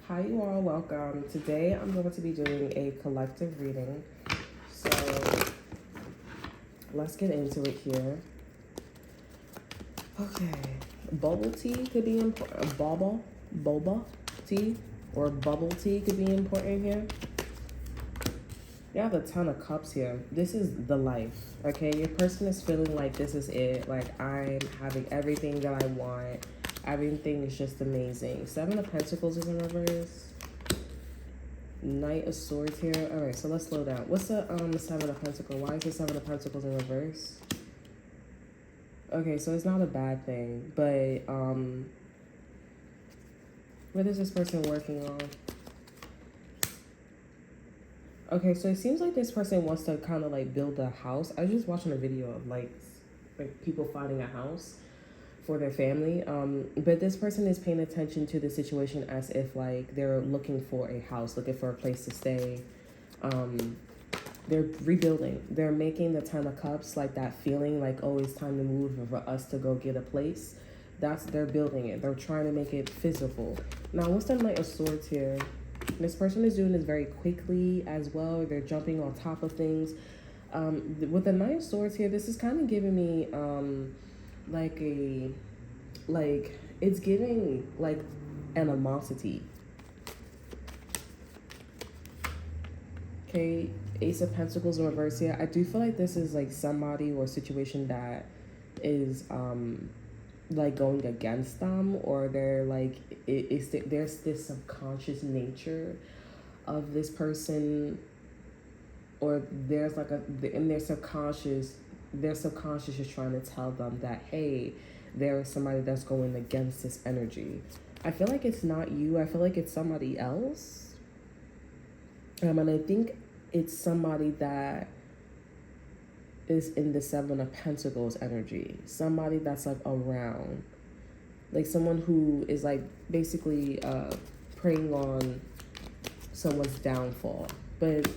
Hi, you all. Welcome. Today I'm going to be doing a collective reading. So let's get into it here. Okay. Bubble tea could be important. Boba tea or bubble tea could be important here. You have a ton of cups here. This is the life, okay? Your person is feeling like this is it. Like, I'm having everything that I want. Everything is just amazing. Seven of Pentacles is in reverse. Knight of Swords here. All right, so let's slow down. What's the Seven of Pentacles? Why is the Seven of Pentacles in reverse? Okay, so it's not a bad thing, but what is this person working on? Okay, so it seems like this person wants to kind of like build a house. I was just watching a video of like people finding a house for their family. But this person is paying attention to the situation as if like they're looking for a house, looking for a place to stay. They're rebuilding. They're making the Ten of Cups, like that feeling like, oh, it's time to move for us to go get a place. They're building it. They're trying to make it physical. Now, what's the Knight of Swords here? This person is doing this very quickly as well. They're jumping on top of things. With the Knight of Swords here, this is kind of giving me it's giving like animosity. Okay, Ace of Pentacles in reverse here. I do feel like this is like somebody or situation that is like going against them, or they're like there's this subconscious nature of this person, or there's like in their subconscious is trying to tell them that, hey, there is somebody that's going against this energy. I feel like it's not you. I feel like it's somebody else. And I think it's somebody that is in the Seven of Pentacles energy. Somebody that's like around. Like someone who is like basically preying on someone's downfall. But,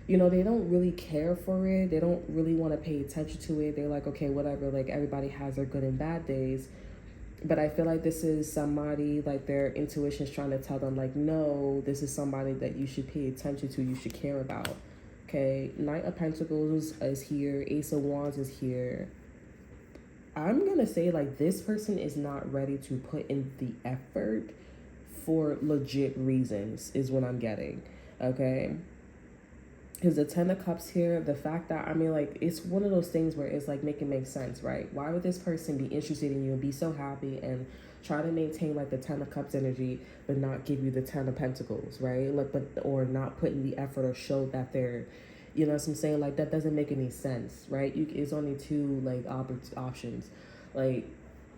you know, they don't really care for it. They don't really want to pay attention to it. They're like, okay, whatever. Like everybody has their good and bad days. But I feel like this is somebody, like their intuition is trying to tell them, like, no, this is somebody that you should pay attention to, you should care about. Okay, Knight of Pentacles is here, Ace of Wands is here. I'm going to say, like, this person is not ready to put in the effort for legit reasons, is what I'm getting, okay? Because the Ten of Cups here, the fact that, I mean, like, it's one of those things where it's, like, make sense, right? Why would this person be interested in you and be so happy and try to maintain, like, the Ten of Cups energy, but not give you the Ten of Pentacles, right? Like, or not put in the effort or show that they're, you know what I'm saying? Like, that doesn't make any sense, right? It's only two, like, options. Like,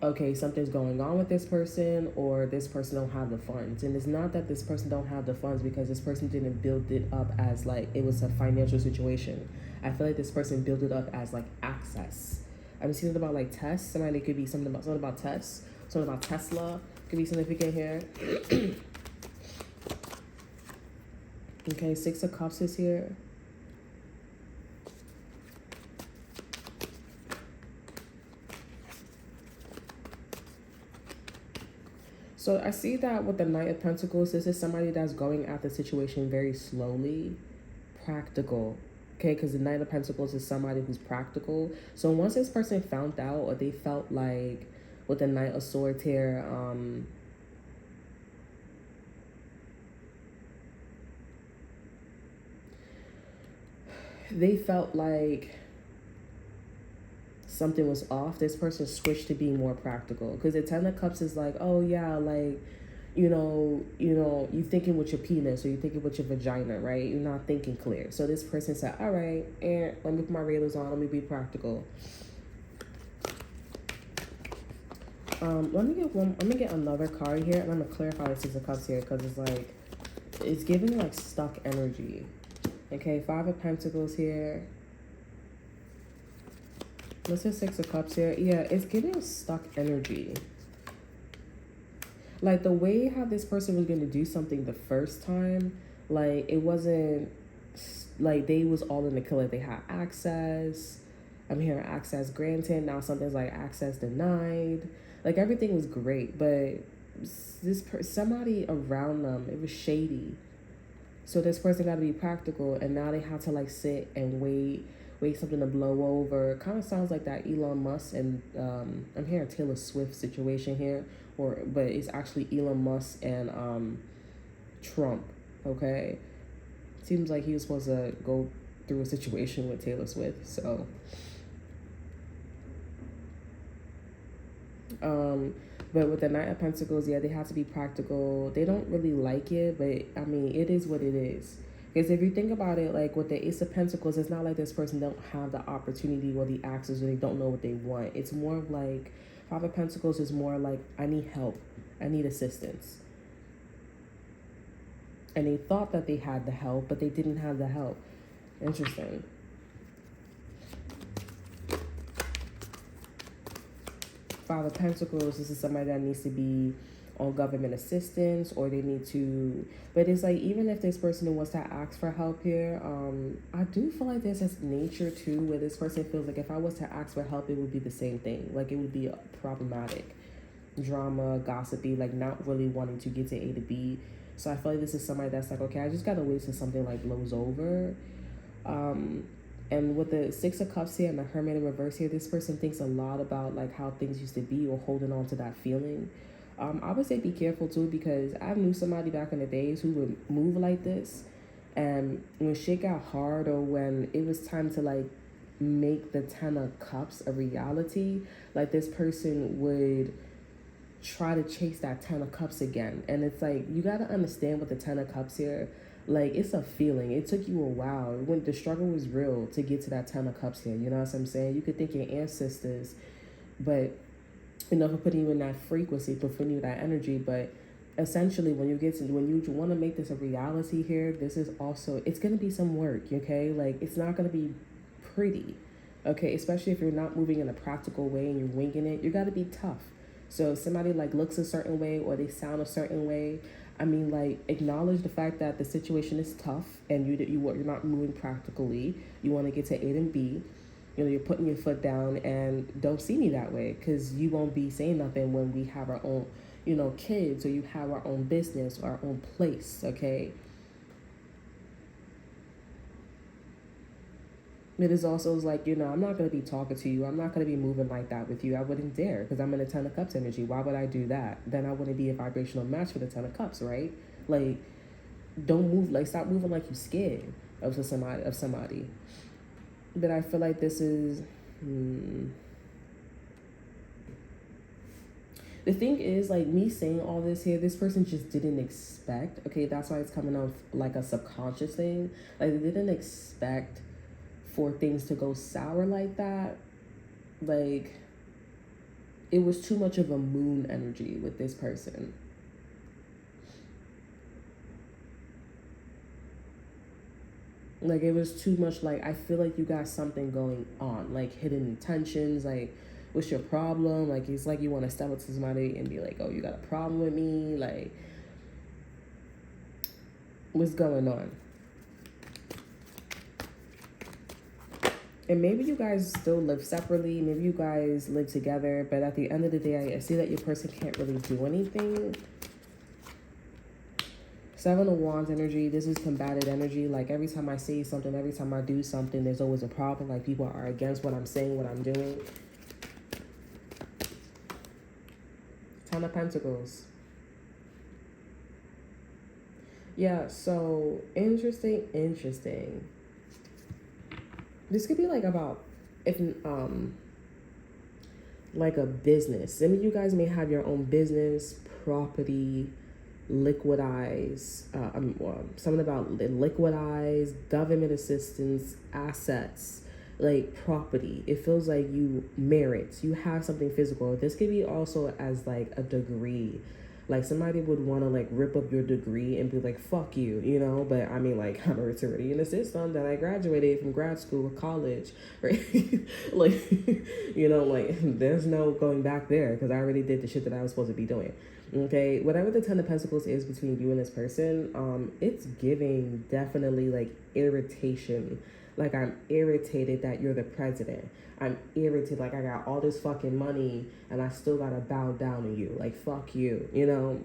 okay, something's going on with this person, or this person don't have the funds. And it's not that this person don't have the funds because this person didn't build it up as like it was a financial situation. I feel like this person built it up as like access. I'm seeing it about like tests. Somebody could be something about tests, something about Tesla could be significant here. Okay, Six of Cups is here. So I see that with the Knight of Pentacles, this is somebody that's going at the situation very slowly, practical. Okay, because the Knight of Pentacles is somebody who's practical. So once this person found out, or they felt like with the Knight of Swords here, they felt like something was off, this person switched to being more practical. Because the Ten of Cups is like, oh yeah, like, you know, you thinking with your penis or you thinking with your vagina, right? You're not thinking clear. So this person said, all right, let me put my radars on, let me be practical. Let me get another card here, and I'm gonna clarify the Six of Cups here, because it's like, it's giving like stuck energy. Okay, Five of Pentacles here. What's the Six of Cups here? Yeah, it's giving stuck energy. Like the way how this person was going to do something the first time, like it wasn't like they was all in the killer. They had access. I'm hearing access granted. Now something's like access denied. Like everything was great, but somebody around them, it was shady. So this person got to be practical, and now they have to like sit and wait something to blow over. Kind of sounds like that Elon Musk and I'm hearing Taylor Swift situation here, but it's actually Elon Musk and Trump. Okay, seems like he was supposed to go through a situation with Taylor Swift. So but with the Knight of Pentacles, yeah, they have to be practical. They don't really like it, but I mean, it is what it is. Because if you think about it, like with the Ace of Pentacles, it's not like this person don't have the opportunity or the access or they don't know what they want. It's more of like Five of Pentacles is more like, I need help. I need assistance. And they thought that they had the help, but they didn't have the help. Interesting. Five of Pentacles, this is somebody that needs to be on government assistance, or they need to, but it's like, even if this person who wants to ask for help here, I do feel like there's this nature too where this person feels like if I was to ask for help, it would be the same thing. Like it would be problematic, drama, gossipy, like not really wanting to get to A to B. So I feel like this is somebody that's like, okay, I just gotta wait till something like blows over. And with the Six of Cups here and the Hermit in reverse here, this person thinks a lot about like how things used to be or holding on to that feeling. I would say be careful too, because I knew somebody back in the days who would move like this, and when shit got hard or when it was time to like make the Ten of Cups a reality, like this person would try to chase that Ten of Cups again. And it's like, you got to understand with the Ten of Cups here, like it's a feeling. It took you a while. When the struggle was real to get to that Ten of Cups here, you know what I'm saying? You could think your ancestors, but you know, for putting you in that frequency, for putting you that energy. But essentially, when you want to make this a reality here, this is also, it's going to be some work, okay? Like, it's not going to be pretty, okay? Especially if you're not moving in a practical way and you're winging it, you got to be tough. So if somebody like looks a certain way or they sound a certain way, I mean, like, acknowledge the fact that the situation is tough and you're not moving practically. You want to get to A and B. You know, you're putting your foot down, and don't see me that way, because you won't be saying nothing when we have our own, you know, kids, or you have our own business or our own place, okay? It is also like, you know, I'm not going to be talking to you. I'm not going to be moving like that with you. I wouldn't dare, because I'm in a Ten of Cups energy. Why would I do that? Then I wouldn't be a vibrational match for the Ten of Cups, right? Like, don't move, like, stop moving like you scared of somebody. But I feel like this is, the thing is, like, me saying all this here, this person just didn't expect, okay, that's why it's coming off like a subconscious thing. Like, they didn't expect for things to go sour like that. Like, it was too much of a moon energy with this person. Like, it was too much, like, I feel like you got something going on, like, hidden intentions, like, what's your problem? Like, it's like you want to step up to somebody and be like, oh, you got a problem with me? Like, what's going on? And maybe you guys still live separately. Maybe you guys live together. But at the end of the day, I see that your person can't really do anything. Seven of Wands energy, this is combated energy. Like, every time I say something, every time I do something, there's always a problem. Like, people are against what I'm saying, what I'm doing. Ten of Pentacles. Yeah, so interesting. This could be like about, if like a business. Some of you guys may have your own business, property, liquidize, something about liquidize, government assistance, assets, like property. It feels like you have something physical. This could be also as like a degree. Like, somebody would want to like rip up your degree and be like, fuck you, you know? But I mean, like, it's already in the system that I graduated from grad school or college, right? Like, you know, like, there's no going back there, because I already did the shit that I was supposed to be doing. Okay, whatever the Ten of Pentacles is between you and this person, it's giving definitely like irritation. Like, I'm irritated that you're the president. I'm irritated. Like, I got all this fucking money and I still gotta bow down to you. Like, fuck you, you know?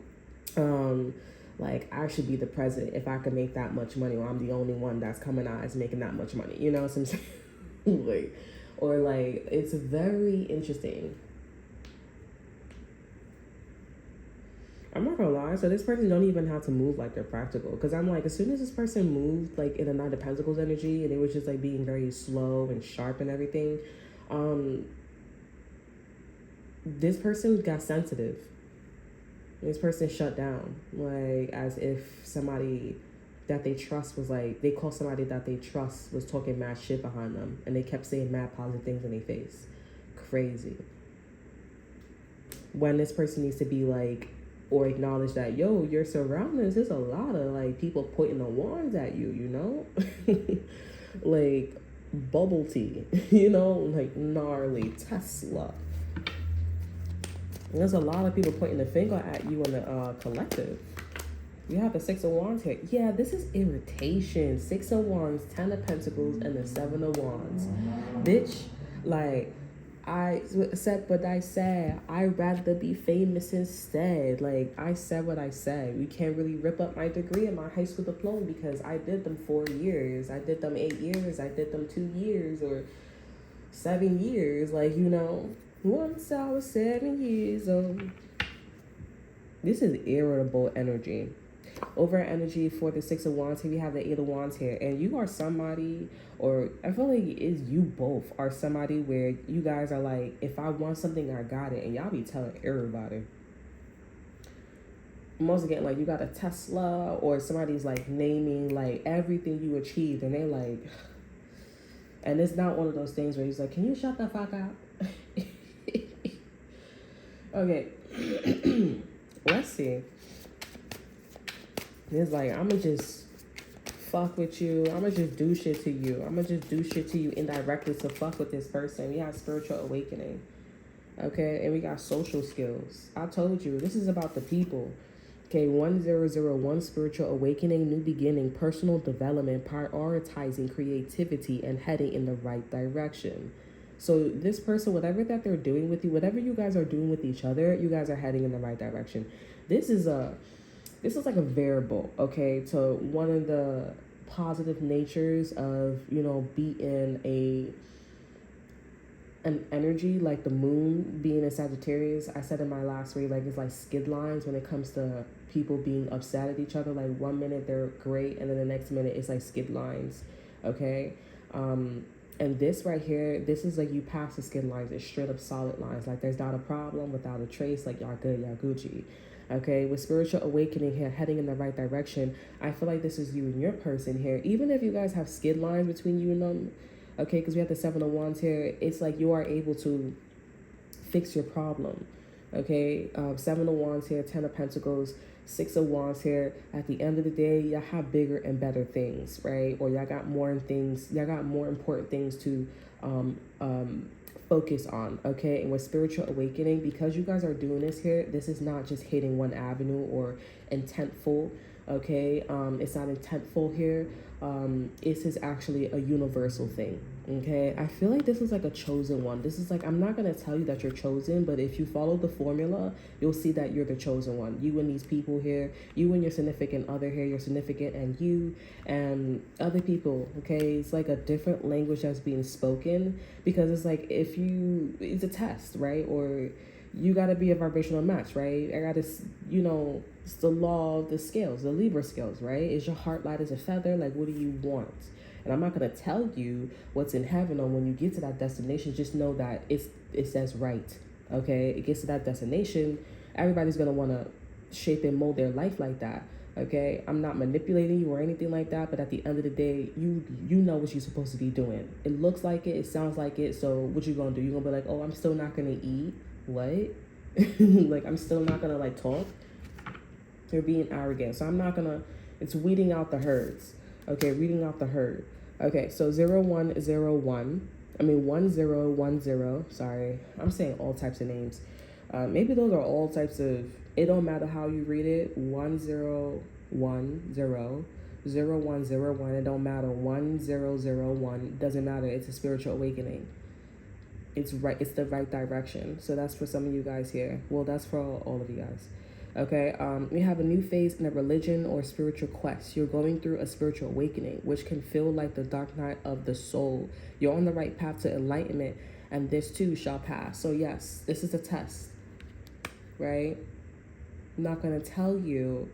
Um, like, I should be the president if I could make that much money, or I'm the only one that's coming out as making that much money. You know what I'm saying? Like, or like, it's very interesting. I'm not gonna lie. So this person don't even have to move like they're practical. Because I'm like, as soon as this person moved like in the Nine of Pentacles energy, and it was just like being very slow and sharp and everything, um, this person got sensitive. This person shut down, like as if somebody that they trust was like, they call somebody that they trust was talking mad shit behind them, and they kept saying mad positive things in their face. Crazy. When this person needs to be like, or acknowledge that, yo, your surroundings, there's a lot of like people pointing the wands at you, you know? Like bubble tea, you know, like gnarly Tesla. And there's a lot of people pointing the finger at you in the collective. You have the Six of Wands here. Yeah, this is irritation. Six of Wands, Ten of Pentacles, and the Seven of Wands. Bitch, like, I said what I said. I'd rather be famous instead. Like, I said what I said. We can't really rip up my degree and my high school diploma because I did them 4 years. I did them 8 years. I did them 2 years or 7 years. Like, you know, once I was 7 years old. This is irritable energy. Over energy for the Six of Wands here, we have the Eight of Wands here, and you are somebody, or I feel like it's you both are somebody where you guys are like, if I want something, I got it, and y'all be telling everybody. Most again, like you got a Tesla, or somebody's like naming like everything you achieved, and they like, and it's not one of those things where he's like, can you shut the fuck up? Okay, let's see. It's like, I'ma just fuck with you. I'ma just do shit to you. I'ma just do shit to you indirectly to fuck with this person. We have spiritual awakening. Okay, and we got social skills. I told you, this is about the people. Okay, 1001, spiritual awakening, new beginning, personal development, prioritizing creativity, and heading in the right direction. So this person, whatever that they're doing with you, whatever you guys are doing with each other, you guys are heading in the right direction. This is like a variable, okay, to one of the positive natures of, you know, being an energy like the moon being in Sagittarius. I said in my last read, like, it's like skid lines when it comes to people being upset at each other. Like 1 minute they're great, and then the next minute it's like skid lines, okay? And this right here, this is like you pass the skid lines. It's straight up solid lines. Like there's not a problem without a trace. Like y'all good, y'all Gucci. Okay, with spiritual awakening here, heading in the right direction, I feel like this is you and your person here. Even if you guys have skid lines between you and them, okay, because we have the Seven of Wands here, it's like you are able to fix your problem. Okay, Seven of Wands here, Ten of Pentacles, Six of Wands here. At the end of the day, y'all have bigger and better things, right? Or y'all got more things, y'all got more important things to focus on, okay? And with spiritual awakening, because you guys are doing this here, this is not just hitting one avenue or intentful, okay? It's not intentful here. This is actually a universal thing, okay? I feel like this is like a chosen one. This is like, I'm not going to tell you that you're chosen, but if you follow the formula, you'll see that you're the chosen one. You and these people here, you and your significant other here, your significant and you and other people, okay? It's like a different language that's being spoken, because it's like, if you, it's a test, right? Or you got to be a vibrational match, right? I got to, you know, it's the law of the scales, the Libra scales, right? Is your heart light as a feather? Like, what do you want? And I'm not going to tell you what's in heaven, or when you get to that destination, just know that it says right, okay? It gets to that destination, everybody's going to want to shape and mold their life like that, okay? I'm not manipulating you or anything like that, but at the end of the day, you know what you're supposed to be doing. It looks like it, it sounds like it, so what you going to do? You're going to be like, oh, I'm still not going to eat? What? Like, I'm still not going to, like, talk? You're being arrogant. So I'm not going to, it's weeding out the herds. Okay, weeding out the herd. Okay, so 0101. I mean, 1010. Sorry, I'm saying all types of names. Maybe those are all types of, it don't matter how you read it. 1010. 0101. It don't matter. 1001 doesn't matter. It's a spiritual awakening. It's right. It's the right direction. So that's for some of you guys here. Well, that's for all of you guys. Okay. We have a new phase in a religion or spiritual quest. You're going through a spiritual awakening, which can feel like the dark night of the soul. You're on the right path to enlightenment, and this too shall pass. So yes, this is a test, right? I'm not gonna tell you.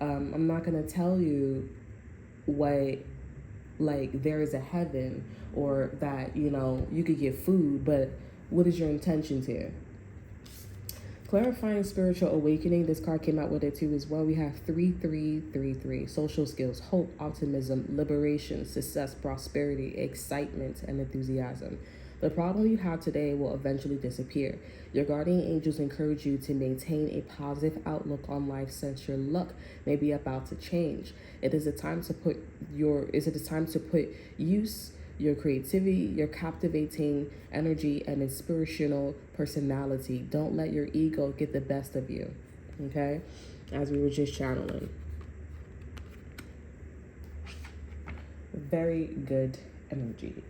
I'm not gonna tell you what, like, there is a heaven, or that, you know, you could get food, but what is your intentions here? Clarifying spiritual awakening. This card came out with it too as well. We have 3333. Social skills, hope, optimism, liberation, success, prosperity, excitement, and enthusiasm. The problem you have today will eventually disappear. Your guardian angels encourage you to maintain a positive outlook on life since your luck may be about to change. It is a time to put use your creativity, your captivating energy, and inspirational personality. Don't let your ego get the best of you. Okay? As we were just channeling. Very good energy.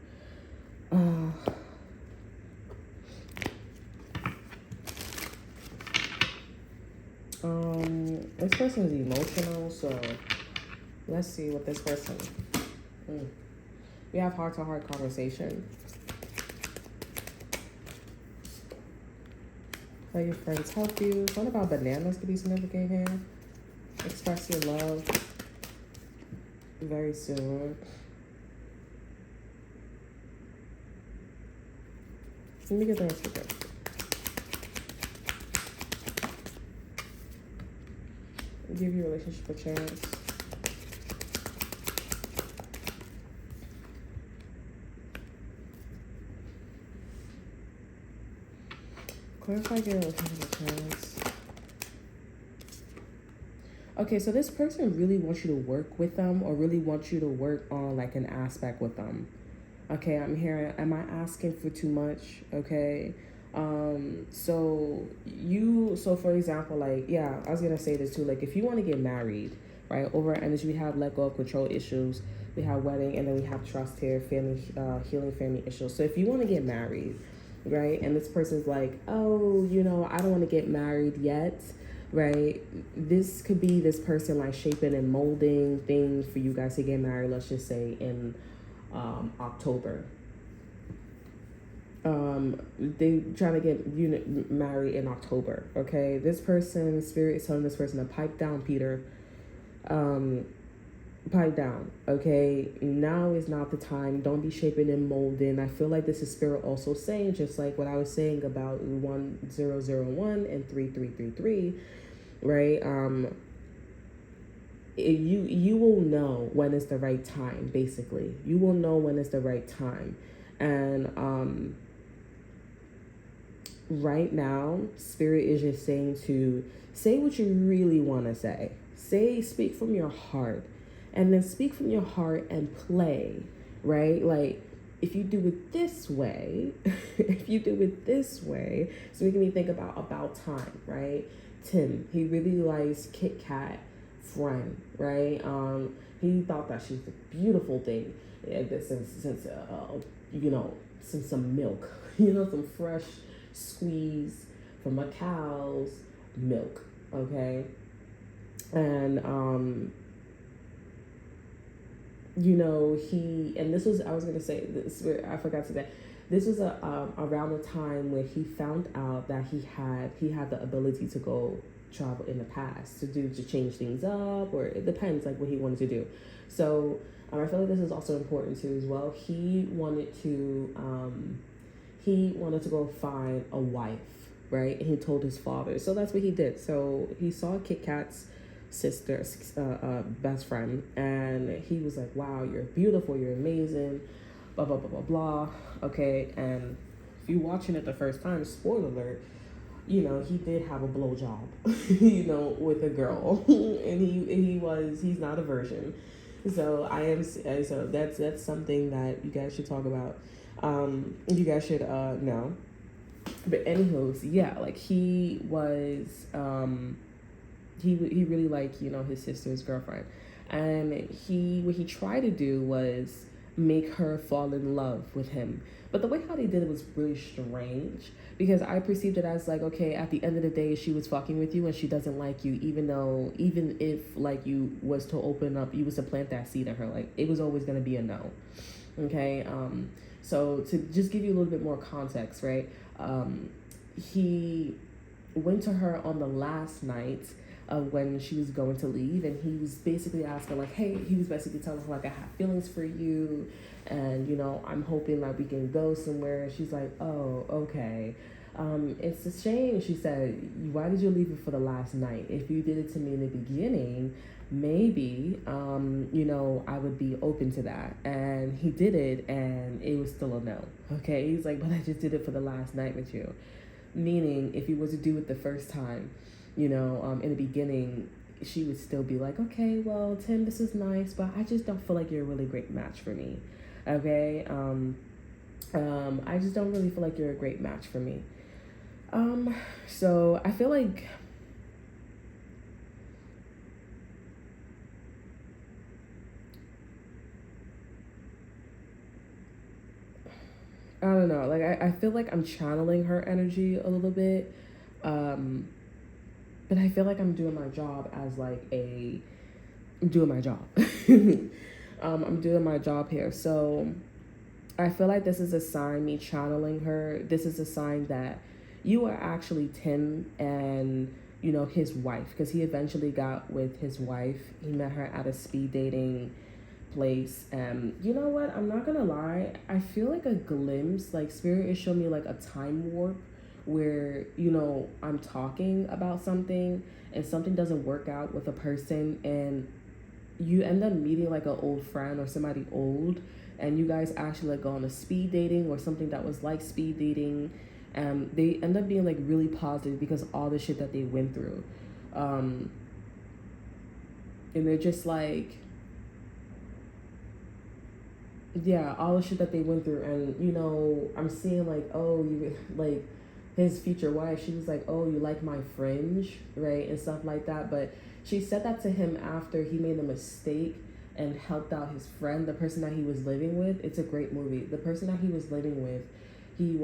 This person is emotional, so let's see what this person. We have heart-to-heart conversation. Let your friends help you. What about bananas could be significant here? Express your love very soon. Let me get the rest of it. Give your relationship a chance. Clarify your relationship a chance. Okay, so this person really wants you to work with them, or really wants you to work on like an aspect with them. Okay, I'm hearing, am I asking for too much? Okay. So for example, like, yeah, I was gonna say this too, like, if you want to get married, right, over energy, we have let go of control issues, we have wedding, and then we have trust here, family, healing family issues. So if you want to get married, right, and this person's like, oh, you know, I don't want to get married yet, right, this could be this person like shaping and molding things for you guys to get married, let's just say in October. They trying to get married in October. Okay, this person, spirit is telling this person to pipe down, Peter. Pipe down. Okay, now is not the time. Don't be shaping and molding. I feel like this is spirit also saying, just like what I was saying about 1001 and 3333, right? You will know when is the right time. Basically, you will know when is the right time, and right now, spirit is just saying to say what you really want to say. Speak from your heart, and then speak from your heart and play, right? Like, if you do it this way, it's making me think about time, right? Tim, he really likes Kit Kat friend, right? He thought that she's a beautiful thing, since since some milk, some fresh squeeze from a cow's milk, okay? And this was, I was gonna say this, I forgot to say, this was around the time where he found out that he had the ability to go travel in the past to change things up, or it depends like what he wanted to do. So I feel like this is also important too as well. He wanted to go find a wife, right? And he told his father. So that's what he did. So he saw Kit Kat's sister, best friend, and he was like, wow, you're beautiful, you're amazing, blah, blah, blah, blah, blah. Okay, and if you're watching it the first time, spoiler alert, he did have a blowjob, with a girl, and he's not a virgin. So so that's something that you guys should talk about. You guys should know. But anywho, yeah, like he was he really liked his sister's girlfriend, And what he tried to do was make her fall in love with him. But the way how they did it was really strange, because I perceived it as like, okay, at the end of the day, she was fucking with you and she doesn't like you, even if like you was to open up, you was to plant that seed in her, like it was always gonna be a no. Okay. So to just give you a little bit more context, right? He went to her on the last night when she was going to leave, and he was basically asking like, hey, he was basically telling her like, I have feelings for you, and I'm hoping that we can go somewhere. And she's like, oh, okay. It's a shame, she said, why did you leave it for the last night? If you did it to me in the beginning, maybe I would be open to that. And he did it, and it was still a no. Okay, he's like, but I just did it for the last night with you. Meaning, if he was to do it the first time, in the beginning, she would still be like, okay, well, Tim, this is nice, but I just don't feel like you're a really great match for me. Okay. I just don't really feel like you're a great match for me. So I feel like I don't know, like I feel like I'm channeling her energy a little bit. But I feel like I'm doing my job as like I'm doing my job. I'm doing my job here. So I feel like this is a sign, me channeling her. This is a sign that you are actually Tim and, his wife. Because he eventually got with his wife. He met her at a speed dating place. And you know what? I'm not going to lie. I feel like a glimpse, like Spirit is showing me like a time warp where, I'm talking about something and something doesn't work out with a person, and you end up meeting like an old friend or somebody old, and you guys actually like go on a speed dating or something that was like speed dating, and they end up being like really positive because of all the shit that they went through. And they're just like, yeah, all the shit that they went through. And I'm seeing like, oh, you like his future wife, she was like, oh, you like my fringe, right, and stuff like that. But she said that to him after he made a mistake and helped out his friend, the person that he was living with. It's a great movie. The person that he was living with, he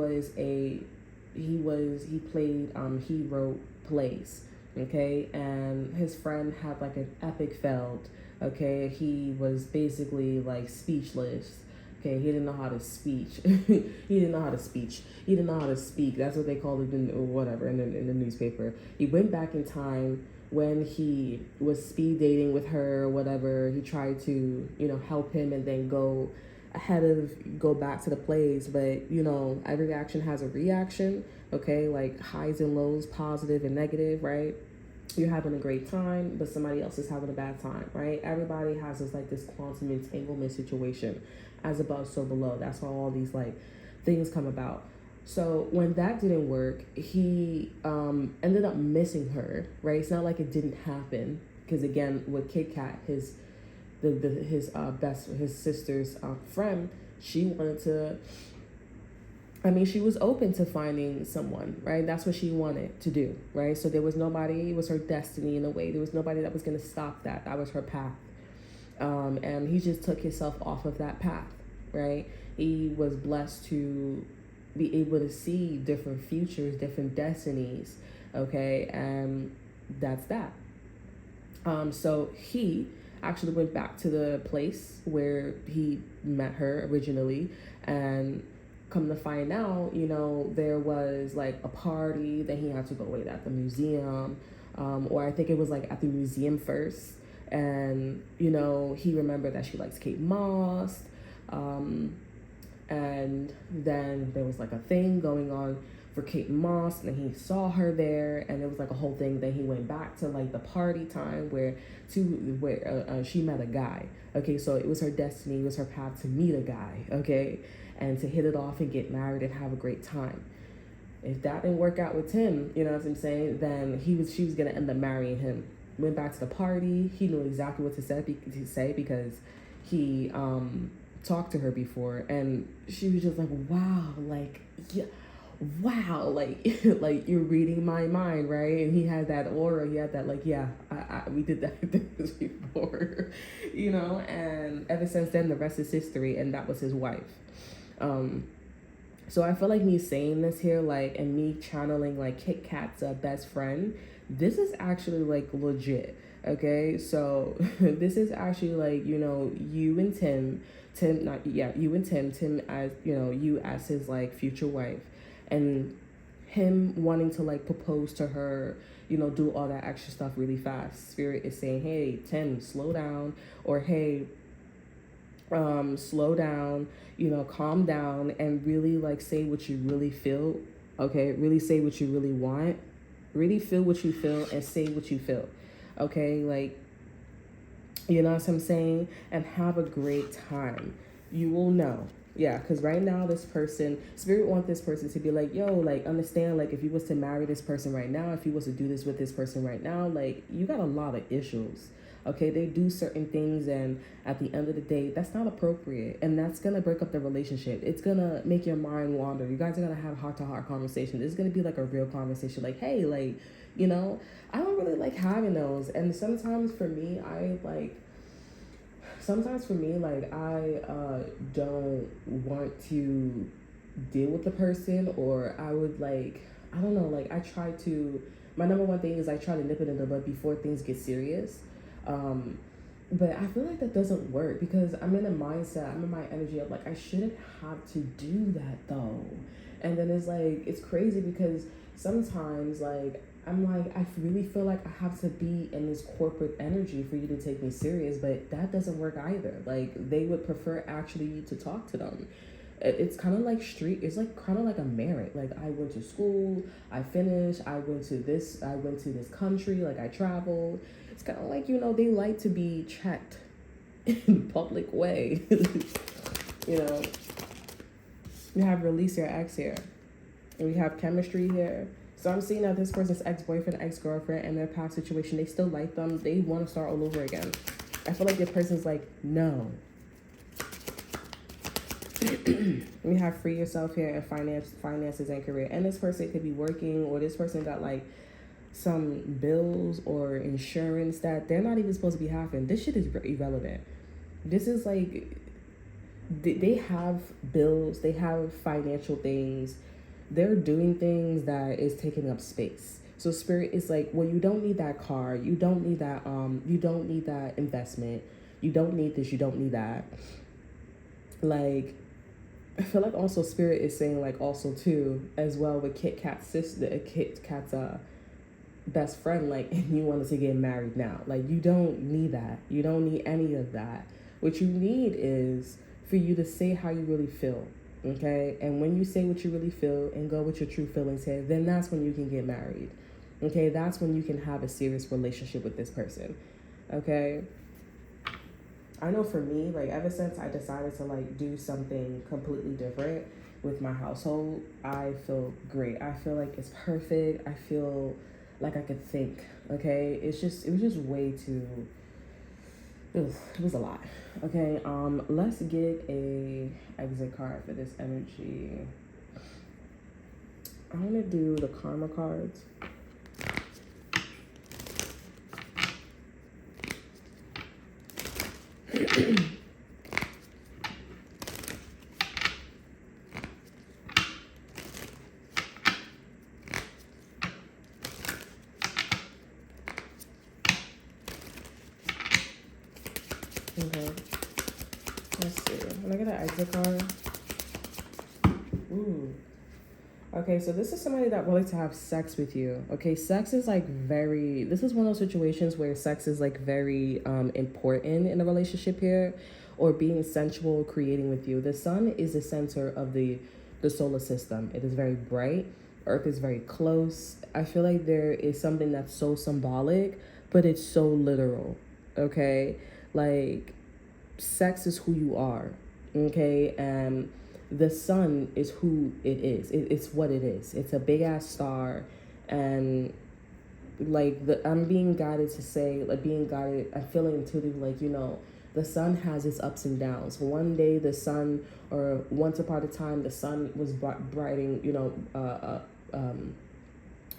wrote plays, okay, and his friend had like an epic failed, okay. He was basically like speechless. Okay, he didn't know how to speech. He didn't know how to speech. He didn't know how to speak. That's what they called it in the newspaper. He went back in time when he was speed dating with her or whatever. He tried to, help him and then go back to the place. But, every action has a reaction, okay? Like highs and lows, positive and negative, right? You're having a great time, but somebody else is having a bad time, right? Everybody has this quantum entanglement situation, as above, so below. That's why all these like things come about. So when that didn't work, he ended up missing her, right? It's not like it didn't happen, because again, with Kit Kat, his sister's friend, she wanted to. She was open to finding someone, right? That's what she wanted to do, right? So there was nobody, it was her destiny in a way. There was nobody that was going to stop that. That was her path. And he just took himself off of that path, right? He was blessed to be able to see different futures, different destinies, okay? And that's that. So he actually went back to the place where he met her originally, and come to find out, there was like a party that he had to go wait at the museum, or I think it was like at the museum first. And, he remembered that she likes Kate Moss. And then there was like a thing going on for Kate Moss, and he saw her there, and it was like a whole thing. Then he went back to like the party time where she met a guy. Okay, so it was her destiny, it was her path to meet a guy, okay, and to hit it off and get married and have a great time. If that didn't work out with him, you know what I'm saying, then she was gonna end up marrying him. Went back to the party. He knew exactly what to say because he talked to her before, and she was just like, wow, like, yeah, wow, like like you're reading my mind, right? And he had that aura, he had that like, yeah, we did that this before. you know, and ever since then, the rest is history, and that was his wife. Um, so I feel like me saying this here, like, and me channeling like Kit Kat's best friend, this is actually like legit. Okay, so this is actually like, you know, you and Tim, not, yeah, you and Tim as, you know, you as his like future wife, and him wanting to like propose to her, you know, do all that extra stuff really fast. Spirit is saying, hey, Tim, slow down, or hey, slow down, you know, calm down, and really like say what you really feel. Okay, really say what you really want, really feel what you feel, and say what you feel. Okay, like, you know what I'm saying, and have a great time. You will know. Yeah, because right now this person, spirit want this person to be like, yo, like, understand, like, if you was to marry this person right now, if you was to do this with this person right now, like, you got a lot of issues. Okay, they do certain things, and at the end of the day, that's not appropriate, and that's gonna break up the relationship. It's gonna make your mind wander. You guys are gonna have heart-to-heart conversation. It's gonna be like a real conversation, like, hey, like, you know, I don't really like having those, and sometimes for me, I don't want to deal with the person, or I would like, I don't know, like, I try to, my number one thing is I try to nip it in the bud before things get serious. um but I feel like that doesn't work, because I'm in a mindset, I'm in my energy of like, I shouldn't have to do that though. And then it's like, it's crazy because sometimes, like, I'm like, I really feel like I have to be in this corporate energy for you to take me serious, but that doesn't work either. Like, they would prefer actually you to talk to them. It's kind of like street, it's like kind of like a merit. Like, I went to school, I finished, I went to this country, like, I traveled. It's kind of like, you know, they like to be checked in public way. You know, we have release your ex here, and we have chemistry here. So I'm seeing that this person's ex-boyfriend, ex-girlfriend, and their past situation, they still like them. They want to start all over again. I feel like the person's like, no. We have free yourself here, and finances and career. And this person could be working, or this person got like some bills or insurance that they're not even supposed to be having. This shit is irrelevant. This is like, they have bills, they have financial things, they're doing things that is taking up space. So spirit is like, well, you don't need that car, you don't need that you don't need that investment, you don't need this, you don't need that. Like, I feel like also spirit is saying, like, also too, as well, with Kit Kat's sister, Kit Kat's best friend, like, and you wanted to get married now. Like, you don't need that, you don't need any of that. What you need is for you to say how you really feel. Okay, and when you say what you really feel and go with your true feelings here, then that's when you can get married. Okay, that's when you can have a serious relationship with this person. Okay, I know for me, like, ever since I decided to like do something completely different with my household, I feel great. I feel like it's perfect. I feel like I could think. Okay, it was just way too, it was a lot. Okay, let's get a exit card for this energy. I'm gonna do the karma cards. Okay, let's see. When I get an exit card. Ooh. Okay, so this is somebody that would like to have sex with you. Okay, sex is like this is one of those situations where sex is like very important in a relationship here, or being sensual, creating with you. The sun is the center of the solar system. It is very bright. Earth is very close. I feel like there is something that's so symbolic, but it's so literal. Okay, like, sex is who you are. Okay, and the sun is who it is. It's what it is. It's a big ass star, and like, I'm being guided to say, like, I'm feeling intuitive, like, you know, the sun has its ups and downs. One day the sun, or once upon a time, the sun was brightening, you know,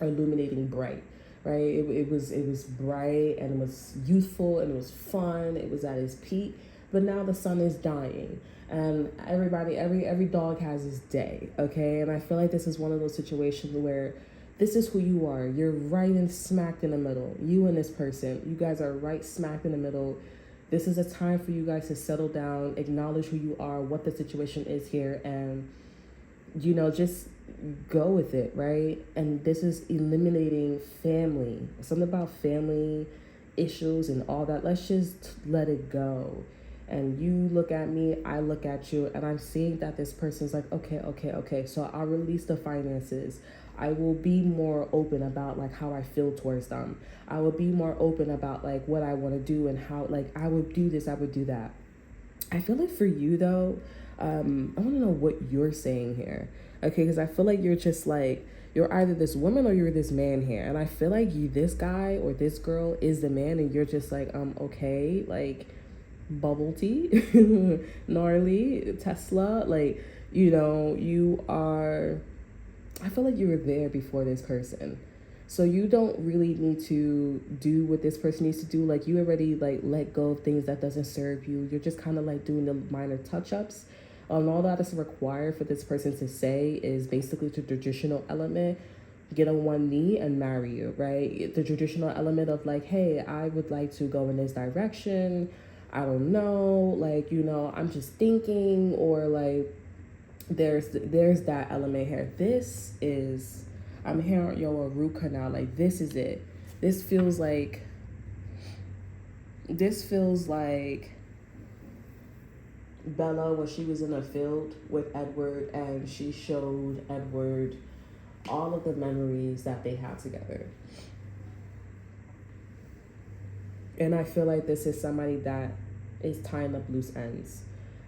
illuminating bright, right? It was bright and it was youthful and it was fun. It was at its peak, but now the sun is dying, and every dog has its day, okay? And I feel like this is one of those situations where this is who you are. You're right and smacked in the middle. You and this person, you guys are right smacked in the middle. This is a time for you guys to settle down, acknowledge who you are, what the situation is here, and just go with it, right? And this is eliminating family. Something about family issues and all that. Let's just let it go. And you look at me, I look at you, and I'm seeing that this person's like, okay, okay, okay. So I'll release the finances. I will be more open about like how I feel towards them. I will be more open about like what I want to do and how like I would do this, I would do that. I feel like for you though, I want to know what you're saying here. Okay, because I feel like you're just like, you're either this woman or you're this man here. And I feel like this guy or this girl is the man and you're just like, okay, like bubble tea, gnarly, Tesla, like, you are, I feel like you were there before this person. So you don't really need to do what this person needs to do. Like you already like let go of things that doesn't serve you. You're just kind of like doing the minor touch-ups. All that is required for this person to say is basically the traditional element, get on one knee and marry you, right? The traditional element of like, hey, I would like to go in this direction. I don't know, like, I'm just thinking, or like there's that element here. This is, I'm hearing your root canal, like this is it. This feels like Bella when she was in a field with Edward and she showed Edward all of the memories that they had together. And I feel like this is somebody that is tying up loose ends.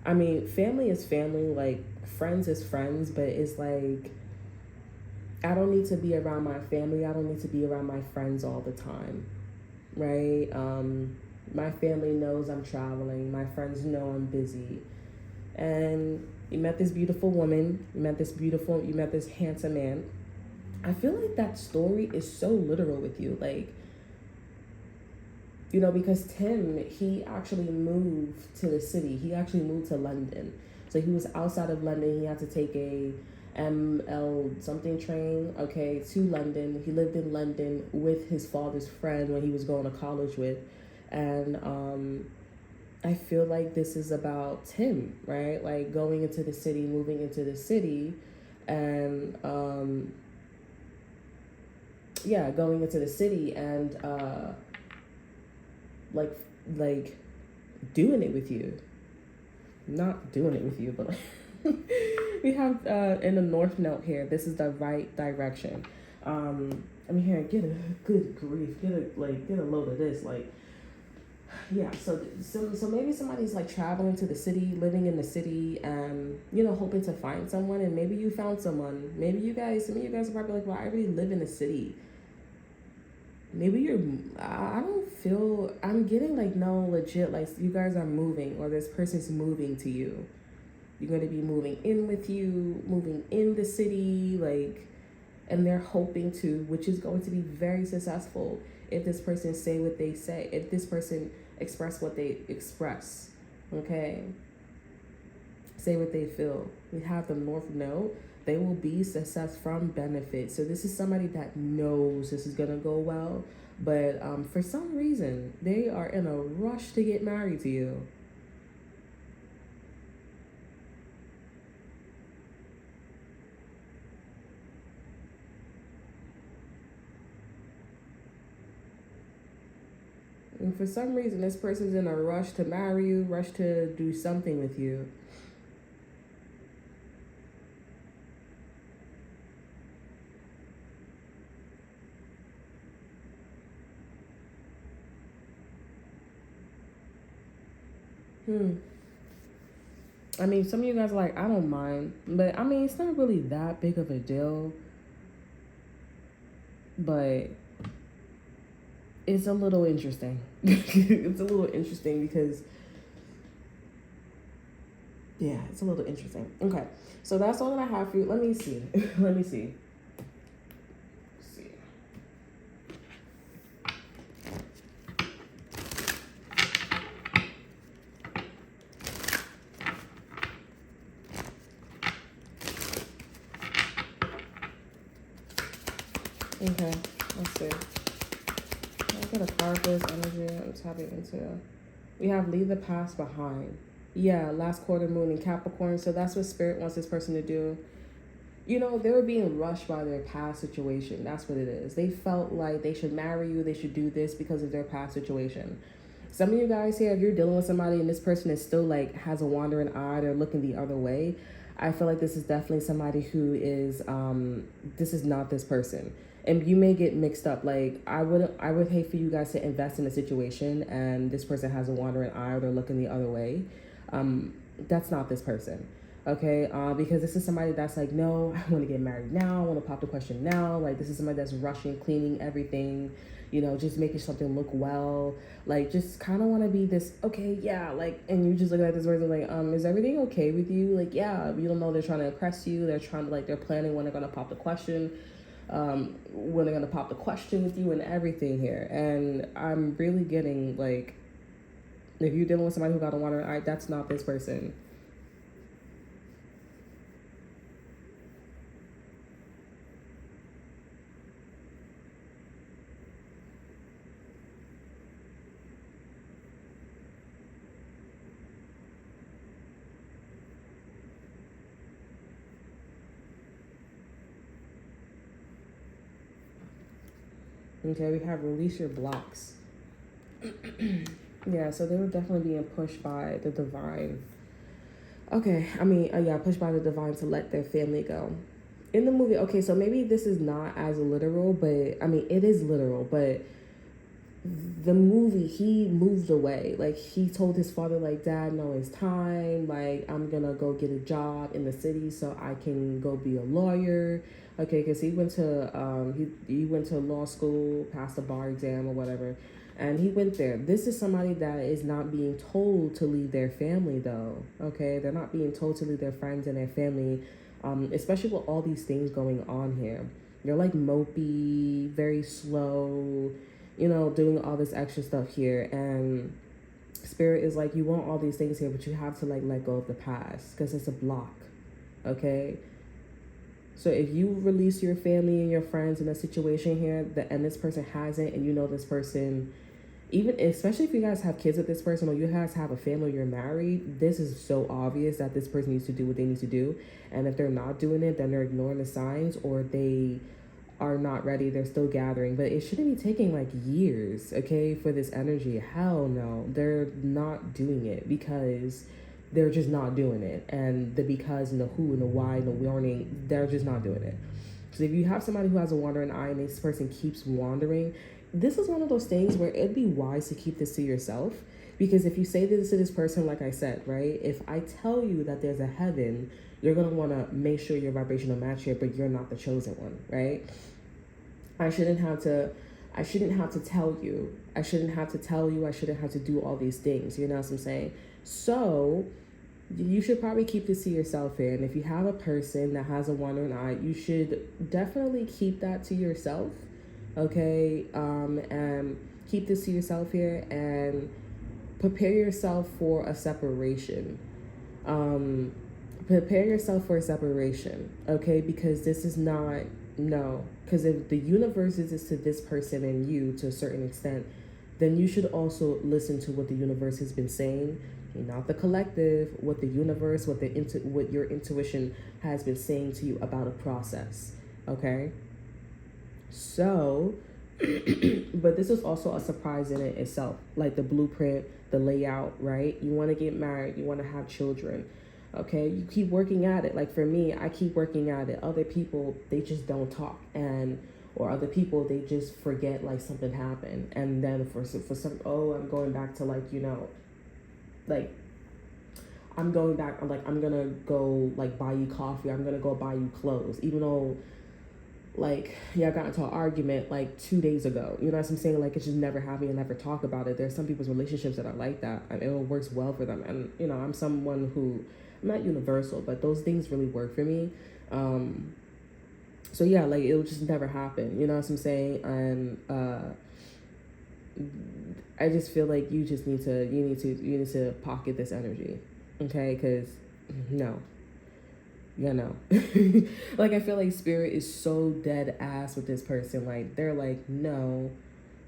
I mean, family is family, like friends is friends, but it's like I don't need to be around my family. I don't need to be around my friends all the time, right? My family knows I'm traveling. My friends know I'm busy. And you met this beautiful woman. You met this handsome man. I feel like that story is so literal with you. Like, because Tim, he actually moved to the city. He actually moved to London. So he was outside of London. He had to take a ML something train, okay, to London. He lived in London with his father's friend when he was going to college with. And I feel like this is about Tim, right? Like going into the city, moving into the city, and going into the city and like doing it with you. Not doing it with you, but we have in the north note here, this is the right direction. I mean, here, get a good grief, get a load of this, like, yeah. So maybe somebody's like traveling to the city, living in the city, and hoping to find someone, and maybe you found someone. Some of you guys are probably like, well, I already live in the city. Maybe I don't feel, I'm getting like, no, legit, like you guys are moving, or this person's moving to you. You're going to be moving in with you, moving in the city, like, and they're hoping to, which is going to be very successful if this person say what they say, if this person express what they express, okay? Say what they feel. We have the North Node. They will be success from benefit. So this is somebody that knows this is going to go well, but for some reason, they are in a rush to get married to you. And for some reason, this person's in a rush to marry you, rush to do something with you. I mean, some of you guys are like, I don't mind. But, I mean, it's not really that big of a deal. But it's a little interesting. It's a little interesting because, yeah, it's a little interesting. Okay, so that's all that I have for you. Let me see. Let me see. Okay, let's see. I got a card for this energy. I'm tapping into. We have leave the past behind. Yeah, last quarter moon in Capricorn. So that's what spirit wants this person to do. You know, they were being rushed by their past situation. That's what it is. They felt like they should marry you, they should do this because of their past situation. Some of you guys here, if you're dealing with somebody and this person is still like has a wandering eye, they're looking the other way, I feel like this is definitely somebody who is this is not this person. And you may get mixed up. Like I would hate for you guys to invest in a situation and this person has a wandering eye or they're looking the other way. That's not this person. Okay, because this is somebody that's like, no, I want to get married now. I want to pop the question now. Like, this is somebody that's rushing, cleaning everything, you know, just making something look well. Like, just kind of want to be this, okay, yeah, like, and you just look at this person like, is everything okay with you? Like, yeah, you don't know they're trying to impress you. They're trying to, like, they're planning when they're going to pop the question, when they're going to pop the question with you and everything here. And I'm really getting, like, if you're dealing with somebody who got a water eye, that's not this person. Okay, we have release your blocks. Yeah, so they were definitely being pushed by the divine. Okay, I mean, yeah, pushed by the divine to let their family go. In the movie, okay, so maybe this is not as literal, but I mean, it is literal, but the movie, he moved away. Like, he told his father, like, Dad, no, it's time. Like, I'm gonna go get a job in the city so I can go be a lawyer. Okay, because he went to he went to law school, passed a bar exam or whatever, and he went there. This is somebody that is not being told to leave their family, though. Okay, they're not being told to leave their friends and their family, especially with all these things going on here. They're like mopey, very slow, you know, doing all this extra stuff here. And spirit is like, you want all these things here, but you have to like let go of the past because it's a block. Okay. So if you release your family and your friends in a situation here and this person hasn't, and you know this person, even especially if you guys have kids with this person or you guys have a family, you're married, this is so obvious that this person needs to do what they need to do. And if they're not doing it, then they're ignoring the signs or they are not ready. They're still gathering, but it shouldn't be taking like years, okay, for this energy. Hell no, they're not doing it because they're just not doing it. And the because and the who and the why and the warning, they're just not doing it. So if you have somebody who has a wandering eye and this person keeps wandering, this is one of those things where it'd be wise to keep this to yourself. Because if you say this to this person, like I said, right, if I tell you that there's a heaven, you're going to want to make sure your vibrational match here, but you're not the chosen one, right? I shouldn't have to I shouldn't have to tell you. I shouldn't have to tell you. I shouldn't have to do all these things. You know what I'm saying? So you should probably keep this to yourself here. And if you have a person that has a wandering eye, you should definitely keep that to yourself. Okay? And keep this to yourself here and prepare yourself for a separation. Um, Prepare yourself for a separation, okay? Because this is not, no. Because if the universe is to this person and you to a certain extent, then you should also listen to what the universe has been saying, not the collective, what the universe, what your intuition has been saying to you about a process, okay? So, but this is also a surprise in it itself, like the blueprint, the layout, right? You want to get married, you want to have children, okay? You keep working at it. Like for me, I keep working at it. Other people, they just don't talk, and or other people, they just forget like something happened, and then for some, oh, I'm going back to like, you know, like I'm going back, like I'm gonna go like buy you coffee, I'm gonna go buy you clothes, even though like, yeah, I got into an argument like 2 days ago. You know what I'm saying? Like, it's just never happening and never talk about it. There's some people's relationships that are like that. I mean, it works well for them. And, you know, I'm someone who, I'm not universal, but those things really work for me. So, yeah, like, it'll just never happen. You know what I'm saying? And I just feel like you need to pocket this energy. Okay? Because, no. you know. Like I feel like spirit is so dead ass with this person. Like they're like, no,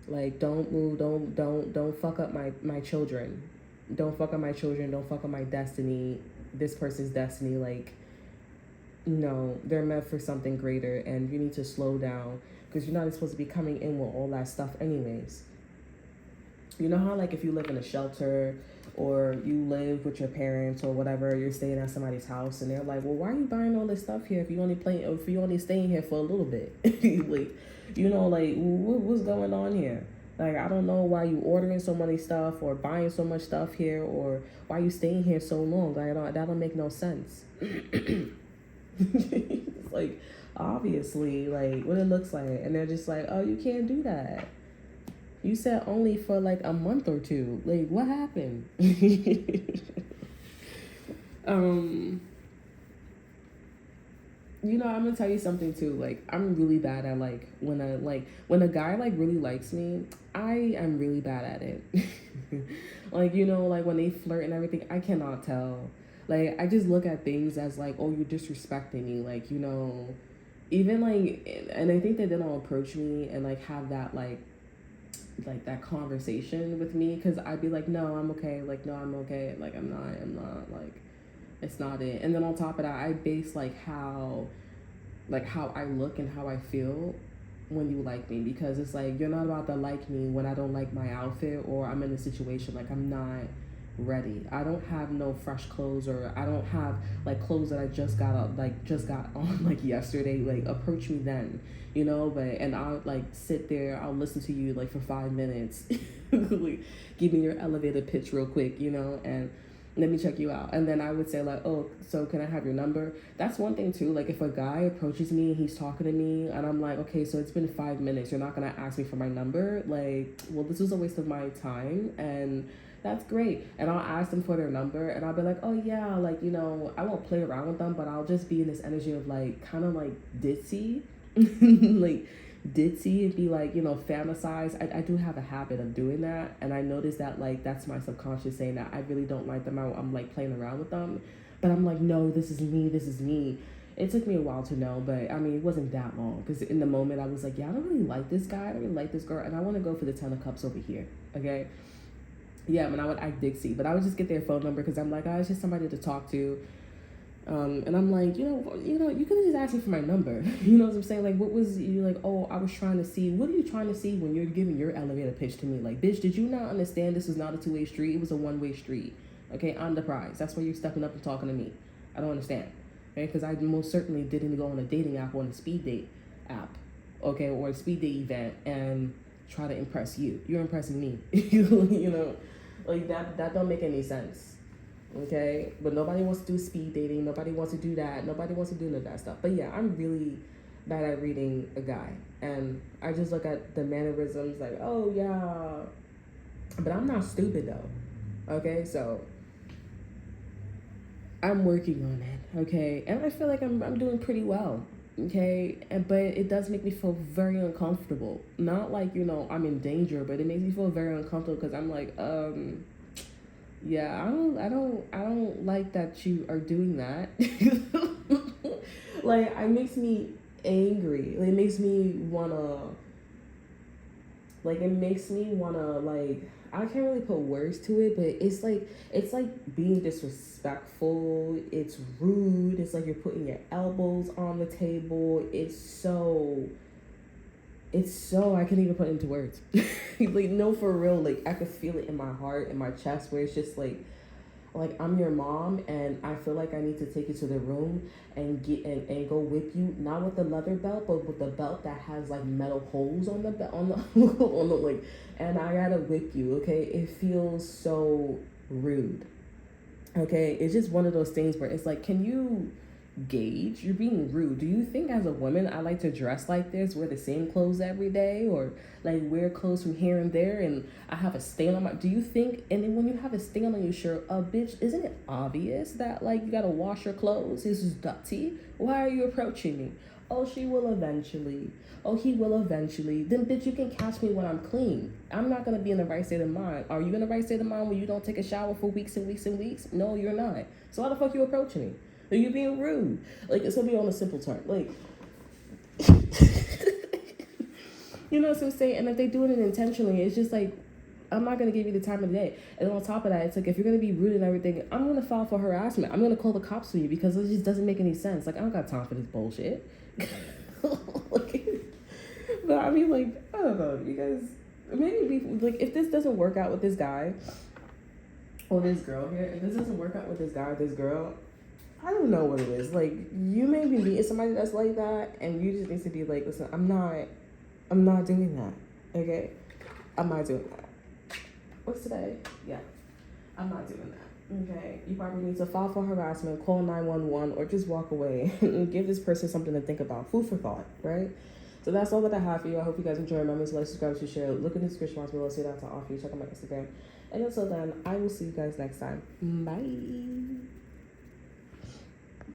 like don't move, don't fuck up my children. Don't fuck up my children, don't fuck up my destiny, this person's destiny. Like no, they're meant for something greater, and you need to slow down because you're not supposed to be coming in with all that stuff anyways. You know how like if you live in a shelter or you live with your parents or whatever, you're staying at somebody's house and they're like, well, why are you buying all this stuff here if you only if you only staying here for a little bit? Like, you know, like what's going on here? Like I don't know why you ordering so many stuff or buying so much stuff here, or why you staying here so long. Like that don't make no sense. It's like obviously like what it looks like, and they're just like, oh, you can't do that. You said only for like a month or two. Like what happened? You know, I'm gonna tell you something too. Like I'm really bad at like when a guy like really likes me, I am really bad at it. Like, you know, like when they flirt and everything, I cannot tell. Like I just look at things as like, oh, you're disrespecting me. Like, you know, even like, and I think that they don't approach me and like have that like that conversation with me, because I'd be like, no, I'm okay. Like, no, I'm okay. Like I'm not like, it's not it. And then on top of that, I base like how I look and how I feel when you like me, because it's like you're not about to like me when I don't like my outfit or I'm in a situation like I'm not ready. I don't have no fresh clothes, or I don't have like clothes that I just got on like yesterday. Like approach me then, you know. But and I'll like sit there, I'll listen to you like for 5 minutes, like, give me your elevator pitch real quick, you know, and let me check you out. And then I would say like, oh, so can I have your number? That's one thing too. Like if a guy approaches me and he's talking to me and I'm like, okay, so it's been 5 minutes, you're not gonna ask me for my number? Like, well, this was a waste of my time, and that's great. And I'll ask them for their number and I'll be like, oh yeah, like, you know, I won't play around with them, but I'll just be in this energy of like kind of like ditzy. Like ditzy, and be like, you know, fantasize. I do have a habit of doing that, and I notice that like that's my subconscious saying that I really don't like them. I'm like playing around with them, but I'm like, no, this is me, this is me. It took me a while to know, but I mean it wasn't that long, because in the moment I was like, yeah, I don't really like this guy, I don't really like this girl, and I want to go for the 10 of cups over here. Okay, yeah, when I would act ditzy, but I would just get their phone number because I'm like, oh, it's just somebody to talk to. And I'm like, you could have just asked me for my number. You know what I'm saying? Like, what was you like? Oh, I was trying to see. What are you trying to see when you're giving your elevator pitch to me? Like, bitch, did you not understand this was not a 2-way street? It was a 1-way street. Okay, I'm the prize. That's why you're stepping up and talking to me. I don't understand. Okay, because I most certainly didn't go on a dating app or on a speed date app, okay, or a speed date event and try to impress you. You're impressing me. You know, like that don't make any sense. Okay, but nobody wants to do speed dating, nobody wants to do that, nobody wants to do none of that stuff. But yeah, I'm really bad at reading a guy, and I just look at the mannerisms like, oh yeah, but I'm not stupid though. Okay, so I'm working on it. Okay, and I feel like I'm doing pretty well. Okay, and but it does make me feel very uncomfortable. Not like, you know, I'm in danger, but it makes me feel very uncomfortable because I'm like, yeah, I don't like that you are doing that. Like, it makes me angry. Like, it makes me wanna, like, I can't really put words to it, but it's like being disrespectful. It's rude. It's like you're putting your elbows on the table. It's so I can't even put it into words. Like, no, for real. Like, I could feel it in my heart, in my chest, where it's just like I'm your mom, and I feel like I need to take you to the room and get and go whip you, not with the leather belt, but with the belt that has like metal holes on the on the on the like, and I gotta whip you. Okay, it feels so rude. Okay, it's just one of those things where it's like, can you gauge? You're being rude. Do you think as a woman I like to dress like this, wear the same clothes every day, or like wear clothes from here and there, and I have a stain on my, do you think, and then when you have a stain on your shirt, bitch, isn't it obvious that like you gotta wash your clothes? This is dirty. Why are you approaching me? Oh, she will eventually. Oh, he will eventually. Then, bitch, you can catch me when I'm clean. I'm not going to be in the right state of mind. Are you in the right state of mind when you don't take a shower for weeks and weeks and weeks? No, you're not. So why the fuck you approaching me? You're being rude. Like, it's gonna be on a simple term. Like, you know what I'm saying? And if they do it intentionally, it's just like, I'm not gonna give you the time of the day. And on top of that, it's like, if you're gonna be rude and everything, I'm gonna file for harassment. I'm gonna call the cops on you because it just doesn't make any sense. Like, I don't got time for this bullshit. Like, but I mean, like, I don't know, you guys, maybe like, if this doesn't work out with this guy or this girl here, if this doesn't work out with this guy or this girl, I don't know what it is. Like, you may be meeting somebody that's like that, and you just need to be like, listen, I'm not doing that. Okay, I'm not doing that. What's today? Yeah, I'm not doing that. Okay, you probably need to file for harassment, call 911, or just walk away and give this person something to think about. Food for thought, right? So that's all that I have for you. I hope you guys enjoy. Remember to like, subscribe, to share. Look in the description box below. See that to offer you. Check out my Instagram. And until then, I will see you guys next time. Bye.